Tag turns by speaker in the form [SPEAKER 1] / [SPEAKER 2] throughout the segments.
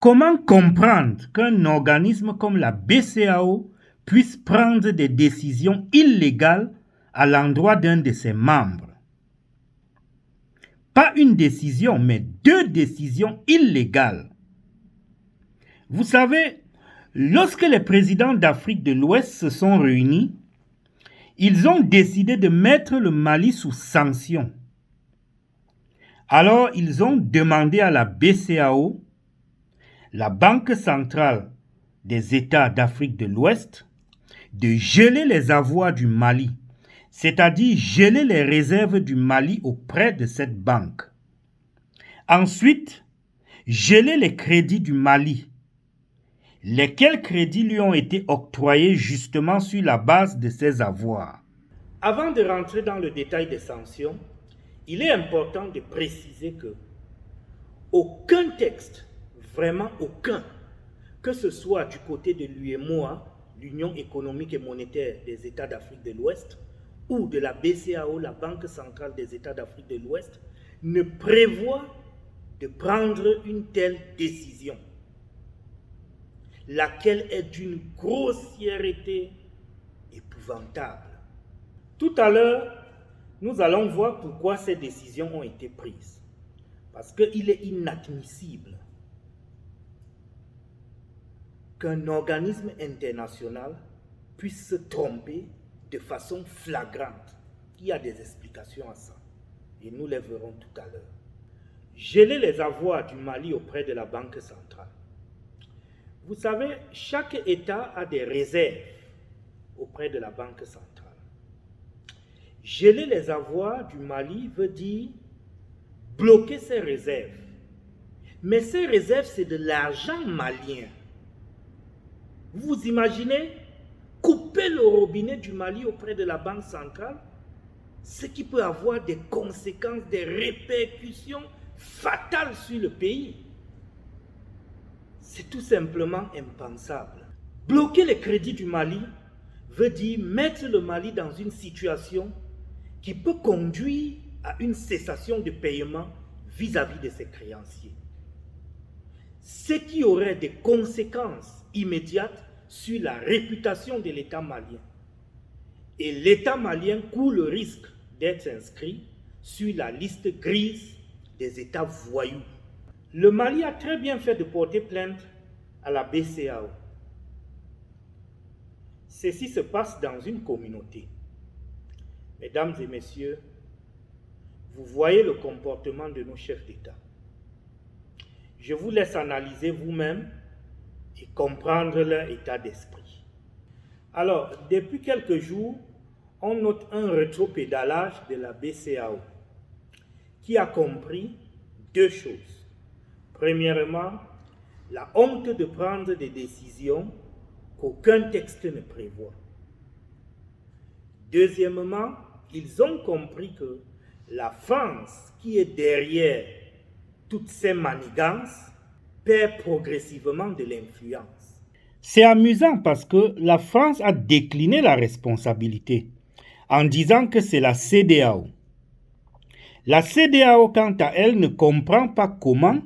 [SPEAKER 1] Comment comprendre qu'un organisme comme la BCEAO puisse prendre des décisions illégales à l'endroit d'un de ses membres? Pas une décision, mais 2 décisions illégales. Vous savez, lorsque les présidents d'Afrique de l'Ouest se sont réunis, ils ont décidé de mettre le Mali sous sanction. Alors, ils ont demandé à la BCEAO, la Banque centrale des États d'Afrique de l'Ouest, de geler les avoirs du Mali, c'est-à-dire geler les réserves du Mali auprès de cette banque. Ensuite, geler les crédits du Mali, lesquels crédits lui ont été octroyés justement sur la base de ces avoirs. Avant de rentrer dans le détail des sanctions, il est important de préciser que aucun texte, vraiment aucun, que ce soit du côté de l'UEMOA, l'Union économique et monétaire des États d'Afrique de l'Ouest, ou de la BCEAO, la Banque centrale des États d'Afrique de l'Ouest, ne prévoit de prendre une telle décision, laquelle est d'une grossièreté épouvantable. Tout à l'heure, nous allons voir pourquoi ces décisions ont été prises. Parce qu'il est inadmissible qu'un organisme international puisse se tromper de façon flagrante. Il y a des explications à ça. Et nous les verrons tout à l'heure. Geler les avoirs du Mali auprès de la Banque centrale. Vous savez, chaque État a des réserves auprès de la Banque centrale. Geler les avoirs du Mali veut dire bloquer ses réserves. Mais ces réserves, c'est de l'argent malien. Vous imaginez couper le robinet du Mali auprès de la Banque centrale, ce qui peut avoir des conséquences, des répercussions fatales sur le pays. C'est tout simplement impensable. Bloquer les crédits du Mali veut dire mettre le Mali dans une situation qui peut conduire à une cessation de paiement vis-à-vis de ses créanciers. Ce qui aurait des conséquences immédiates sur la réputation de l'État malien. Et l'État malien court le risque d'être inscrit sur la liste grise des États voyous. Le Mali a très bien fait de porter plainte à la BCEAO. Ceci se passe dans une communauté. Mesdames et messieurs, vous voyez le comportement de nos chefs d'État. Je vous laisse analyser vous-même et comprendre leur état d'esprit. Alors, depuis quelques jours, on note un rétropédalage de la BCEAO qui a compris 2 choses. Premièrement, la honte de prendre des décisions qu'aucun texte ne prévoit. Deuxièmement, ils ont compris que la France, qui est derrière toutes ces manigances, perd progressivement de l'influence. C'est amusant parce que la France a décliné la responsabilité en disant que c'est la CEDEAO. La CEDEAO, quant à elle, ne comprend pas comment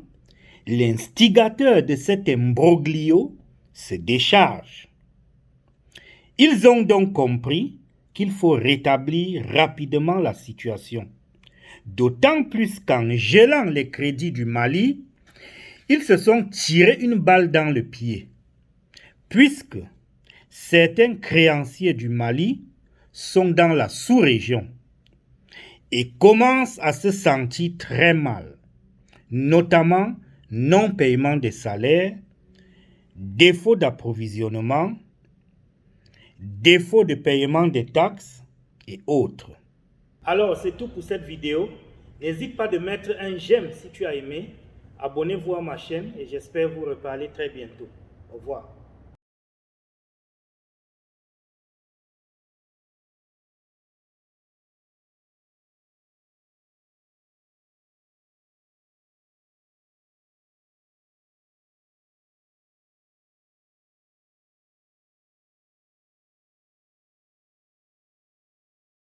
[SPEAKER 1] l'instigateur de cet imbroglio se décharge. Ils ont donc compris qu'il faut rétablir rapidement la situation. D'autant plus qu'en gelant les crédits du Mali, ils se sont tirés une balle dans le pied, puisque certains créanciers du Mali sont dans la sous-région et commencent à se sentir très mal, notamment non-paiement des salaires, défaut d'approvisionnement, défaut de paiement des taxes et autres. Alors, c'est tout pour cette vidéo. N'hésite pas de mettre un j'aime si tu as aimé. Abonnez-vous à ma chaîne et j'espère vous reparler très bientôt. Au revoir.